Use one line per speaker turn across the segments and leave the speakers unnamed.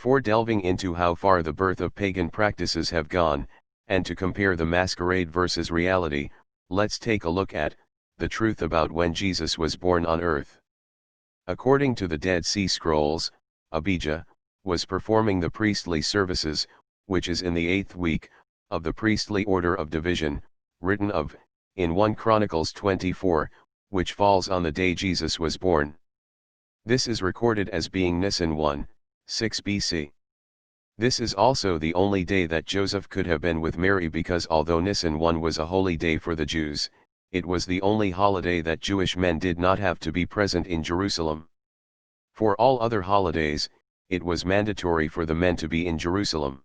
Before delving into how far the birth of pagan practices have gone, and to compare the masquerade versus reality, let's take a look at the truth about when Jesus was born on earth. According to the Dead Sea Scrolls, Abijah was performing the priestly services, which is in the 8th week of the priestly order of division, written of in 1 Chronicles 24, which falls on the day Jesus was born. This is recorded as being Nisan 1, 6 BC. This is also the only day that Joseph could have been with Mary, because although Nisan 1 was a holy day for the Jews, it was the only holiday that Jewish men did not have to be present in Jerusalem. For all other holidays, it was mandatory for the men to be in Jerusalem.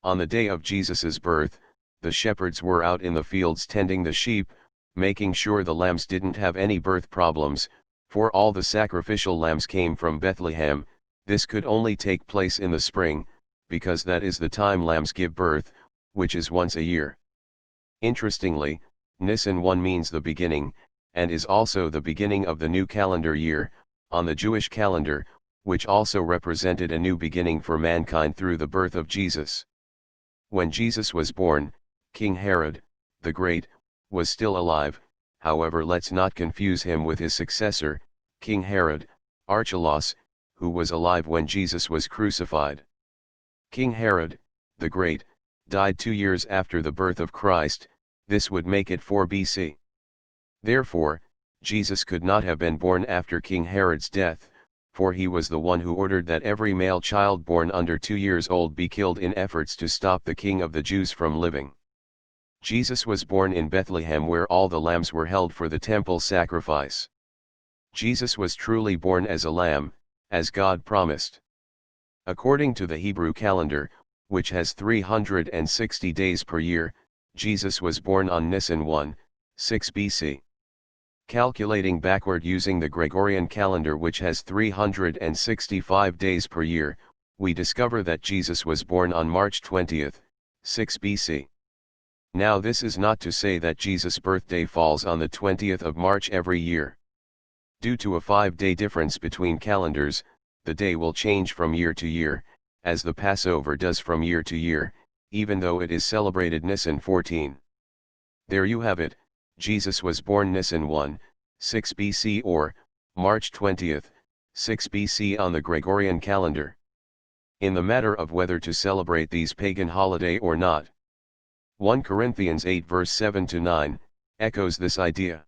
On the day of Jesus' birth, the shepherds were out in the fields tending the sheep, making sure the lambs didn't have any birth problems, for all the sacrificial lambs came from Bethlehem. This could only take place in the spring, because that is the time lambs give birth, which is once a year. Interestingly, Nisan 1 means the beginning, and is also the beginning of the new calendar year, on the Jewish calendar, which also represented a new beginning for mankind through the birth of Jesus. When Jesus was born, King Herod, the Great, was still alive. However, let's not confuse him with his successor, King Herod, Archelaus, who was alive when Jesus was crucified. King Herod, the Great, died 2 years after the birth of Christ. This would make it 4 BC. Therefore, Jesus could not have been born after King Herod's death, for he was the one who ordered that every male child born under 2 years old be killed in efforts to stop the King of the Jews from living. Jesus was born in Bethlehem, where all the lambs were held for the temple sacrifice. Jesus was truly born as a lamb, as God promised. According to the Hebrew calendar, which has 360 days per year, Jesus was born on Nisan 1, 6 BC. Calculating backward using the Gregorian calendar, which has 365 days per year, we discover that Jesus was born on March 20, 6 BC. Now this is not to say that Jesus' birthday falls on the 20th of March every year. Due to a 5-day difference between calendars, the day will change from year to year, as the Passover does from year to year, even though it is celebrated Nisan 14. There you have it, Jesus was born Nisan 1, 6 BC or March 20, 6 BC on the Gregorian calendar. In the matter of whether to celebrate these pagan holiday or not, 1 Corinthians 8 verse 7-9, echoes this idea.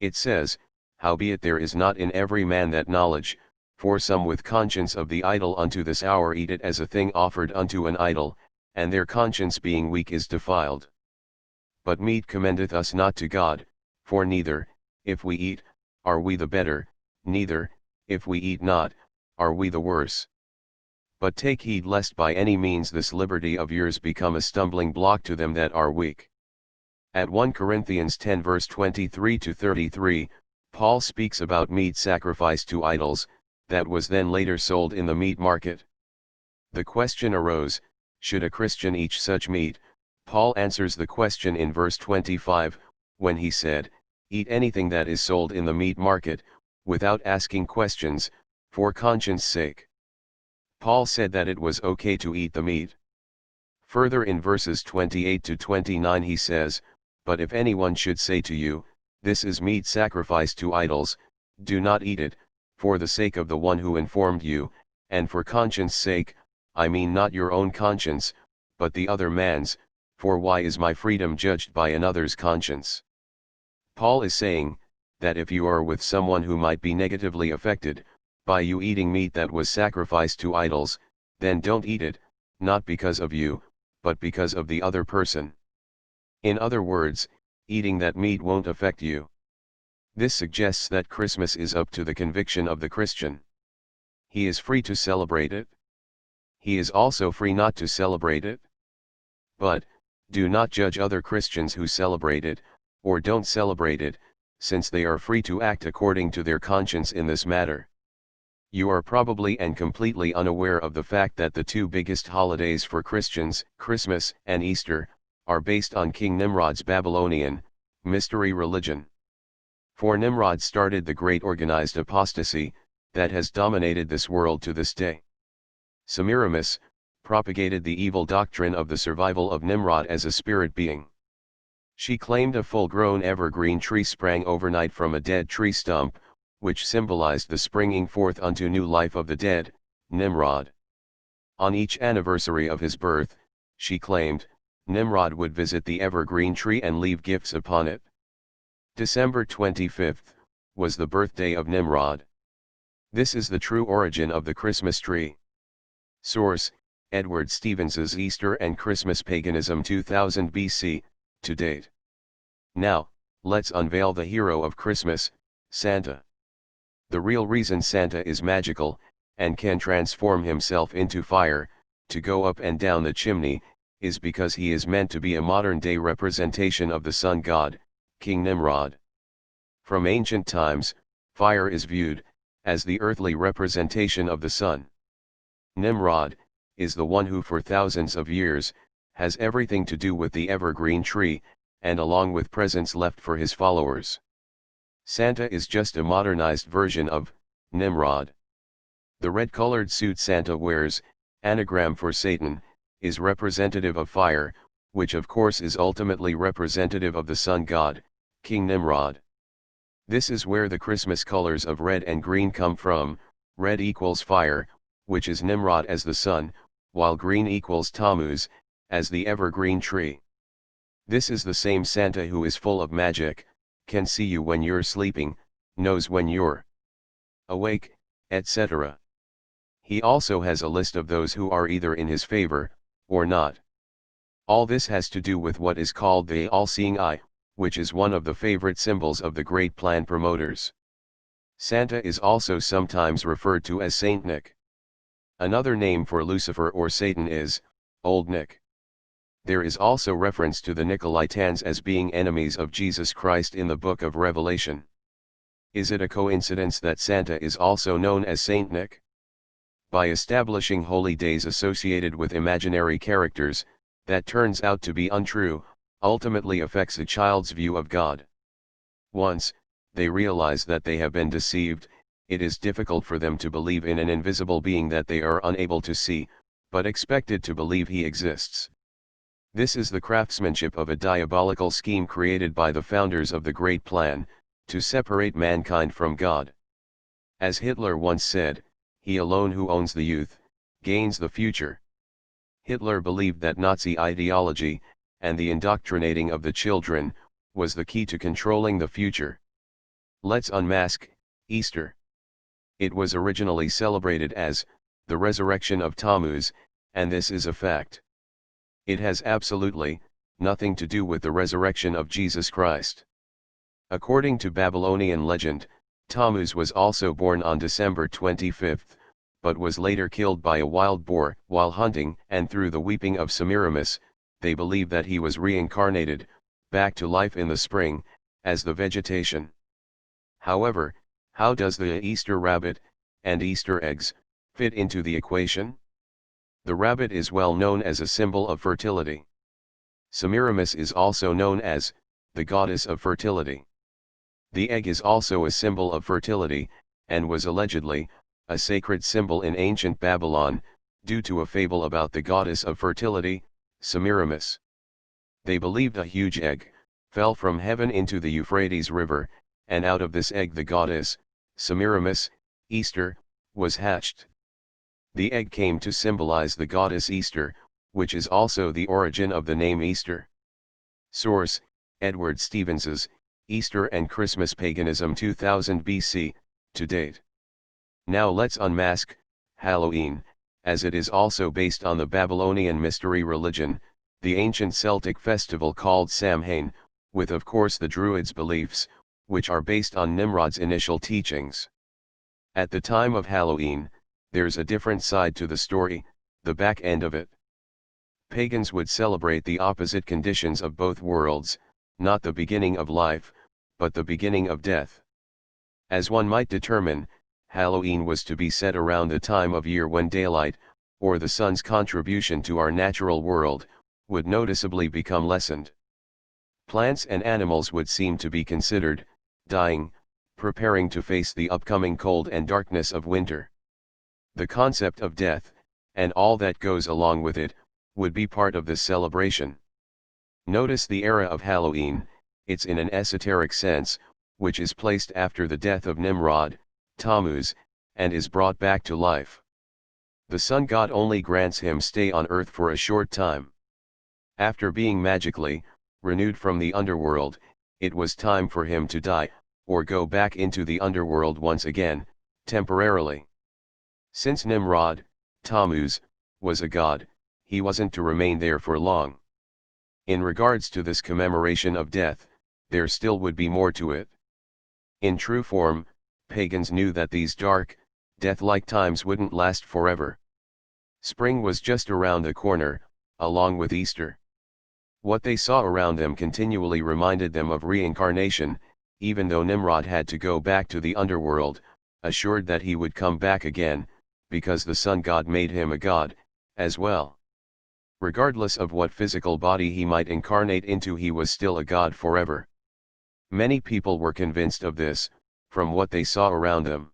It says, "Howbeit there is not in every man that knowledge, for some with conscience of the idol unto this hour eat it as a thing offered unto an idol, and their conscience being weak is defiled. But meat commendeth us not to God, for neither, if we eat, are we the better, neither, if we eat not, are we the worse. But take heed lest by any means this liberty of yours become a stumbling block to them that are weak." At 1 Corinthians 10 verse 23-33, Paul speaks about meat sacrificed to idols, that was then later sold in the meat market. The question arose, should a Christian eat such meat? Paul answers the question in verse 25, when he said, "Eat anything that is sold in the meat market, without asking questions, for conscience sake." Paul said that it was okay to eat the meat. Further in verses 28-29 he says, "But if anyone should say to you, this is meat sacrificed to idols, do not eat it, for the sake of the one who informed you, and for conscience sake, I mean not your own conscience, but the other man's, for why is my freedom judged by another's conscience?" Paul is saying, that if you are with someone who might be negatively affected, by you eating meat that was sacrificed to idols, then don't eat it, not because of you, but because of the other person. In other words, eating that meat won't affect you. This suggests that Christmas is up to the conviction of the Christian. He is free to celebrate it. He is also free not to celebrate it. But, do not judge other Christians who celebrate it, or don't celebrate it, since they are free to act according to their conscience in this matter. You are probably and completely unaware of the fact that the two biggest holidays for Christians, Christmas and Easter, are based on King Nimrod's Babylonian, mystery religion. For Nimrod started the great organized apostasy, that has dominated this world to this day. Semiramis propagated the evil doctrine of the survival of Nimrod as a spirit being. She claimed a full-grown evergreen tree sprang overnight from a dead tree stump, which symbolized the springing forth unto new life of the dead, Nimrod. On each anniversary of his birth, she claimed, Nimrod would visit the evergreen tree and leave gifts upon it. December 25th was the birthday of Nimrod. This is the true origin of the Christmas tree. Source: Edward Stevens's Easter and Christmas Paganism 2000 BC, to date. Now, let's unveil the hero of Christmas, Santa. The real reason Santa is magical, and can transform himself into fire, to go up and down the chimney, is because he is meant to be a modern-day representation of the sun god, King Nimrod. From ancient times, fire is viewed as the earthly representation of the sun. Nimrod is the one who for thousands of years has everything to do with the evergreen tree, and along with presents left for his followers. Santa is just a modernized version of Nimrod. The red-colored suit Santa wears, anagram for Satan, is representative of fire, which of course is ultimately representative of the sun god, King Nimrod. This is where the Christmas colors of red and green come from. Red equals fire, which is Nimrod as the sun, while green equals Tammuz, as the evergreen tree. This is the same Santa who is full of magic, can see you when you're sleeping, knows when you're awake, etc. He also has a list of those who are either in his favor, or not. All this has to do with what is called the all-seeing eye, which is one of the favorite symbols of the Great Plan promoters. Santa is also sometimes referred to as Saint Nick. Another name for Lucifer or Satan is Old Nick. There is also reference to the Nicolaitans as being enemies of Jesus Christ in the book of Revelation. Is it a coincidence that Santa is also known as Saint Nick? By establishing holy days associated with imaginary characters, that turns out to be untrue, ultimately affects a child's view of God. Once they realize that they have been deceived, it is difficult for them to believe in an invisible being that they are unable to see, but expected to believe he exists. This is the craftsmanship of a diabolical scheme created by the founders of the Great Plan, to separate mankind from God. As Hitler once said, he alone who owns the youth, gains the future. Hitler believed that Nazi ideology, and the indoctrinating of the children, was the key to controlling the future. Let's unmask Easter. It was originally celebrated as the resurrection of Tammuz, and this is a fact. It has absolutely nothing to do with the resurrection of Jesus Christ. According to Babylonian legend, Tammuz was also born on December 25th, but was later killed by a wild boar while hunting, and through the weeping of Semiramis, they believe that he was reincarnated, back to life in the spring, as the vegetation. However, how does the Easter rabbit, and Easter eggs, fit into the equation? The rabbit is well known as a symbol of fertility. Semiramis is also known as the goddess of fertility. The egg is also a symbol of fertility, and was allegedly a sacred symbol in ancient Babylon, due to a fable about the goddess of fertility, Semiramis. They believed a huge egg fell from heaven into the Euphrates River, and out of this egg the goddess, Semiramis, Easter, was hatched. The egg came to symbolize the goddess Easter, which is also the origin of the name Easter. Source: Edward Stevens's Easter and Christmas Paganism 2000 BC, to date. Now let's unmask Halloween, as it is also based on the Babylonian mystery religion, the ancient Celtic festival called Samhain, with of course the Druids' beliefs, which are based on Nimrod's initial teachings. At the time of Halloween, there's a different side to the story, the back end of it. Pagans would celebrate the opposite conditions of both worlds, not the beginning of life, but the beginning of death. As one might determine, Halloween was to be set around the time of year when daylight, or the sun's contribution to our natural world, would noticeably become lessened. Plants and animals would seem to be considered dying, preparing to face the upcoming cold and darkness of winter. The concept of death and all that goes along with it, would be part of this celebration. Notice the era of Halloween, it's in an esoteric sense, which is placed after the death of Nimrod, Tammuz, and is brought back to life. The sun god only grants him stay on earth for a short time. After being magically renewed from the underworld, it was time for him to die, or go back into the underworld once again, temporarily. Since Nimrod, Tammuz, was a god, he wasn't to remain there for long. In regards to this commemoration of death, there still would be more to it. In true form, pagans knew that these dark, death-like times wouldn't last forever. Spring was just around the corner, along with Easter. What they saw around them continually reminded them of reincarnation, even though Nimrod had to go back to the underworld, assured that he would come back again, because the sun god made him a god, as well. Regardless of what physical body he might incarnate into, he was still a god forever. Many people were convinced of this, from what they saw around them.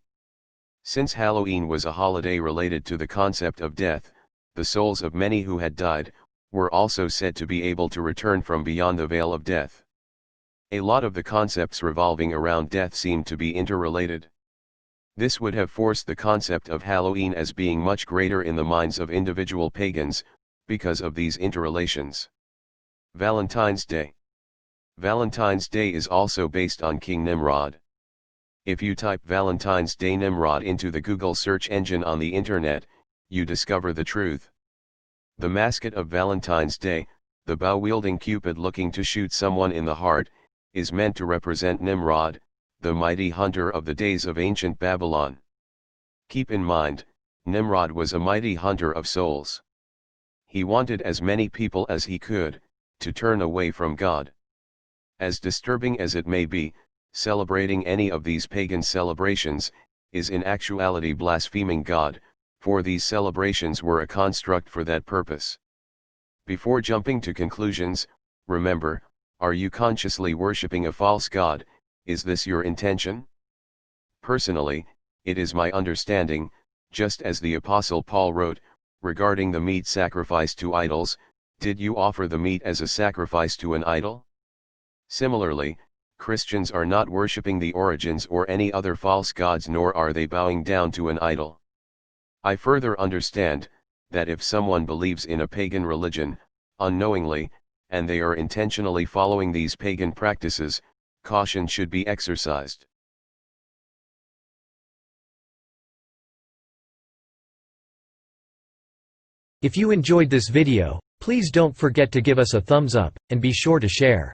Since Halloween was a holiday related to the concept of death, the souls of many who had died were also said to be able to return from beyond the veil of death. A lot of the concepts revolving around death seemed to be interrelated. This would have forced the concept of Halloween as being much greater in the minds of individual pagans, because of these interrelations. Valentine's Day. Valentine's Day is also based on King Nimrod. If you type Valentine's Day Nimrod into the Google search engine on the internet, you discover the truth. The mascot of Valentine's Day, the bow-wielding Cupid looking to shoot someone in the heart, is meant to represent Nimrod, the mighty hunter of the days of ancient Babylon. Keep in mind, Nimrod was a mighty hunter of souls. He wanted as many people as he could to turn away from God. As disturbing as it may be, celebrating any of these pagan celebrations is in actuality blaspheming God, for these celebrations were a construct for that purpose. Before jumping to conclusions, remember, are you consciously worshipping a false god? Is this your intention? Personally, it is my understanding, just as the Apostle Paul wrote, regarding the meat sacrificed to idols, did you offer the meat as a sacrifice to an idol? Similarly, Christians are not worshipping the origins or any other false gods, nor are they bowing down to an idol. I further understand that if someone believes in a pagan religion, unknowingly, and they are intentionally following these pagan practices, caution should be exercised.
If you enjoyed this video, please don't forget to give us a thumbs up, and be sure to share.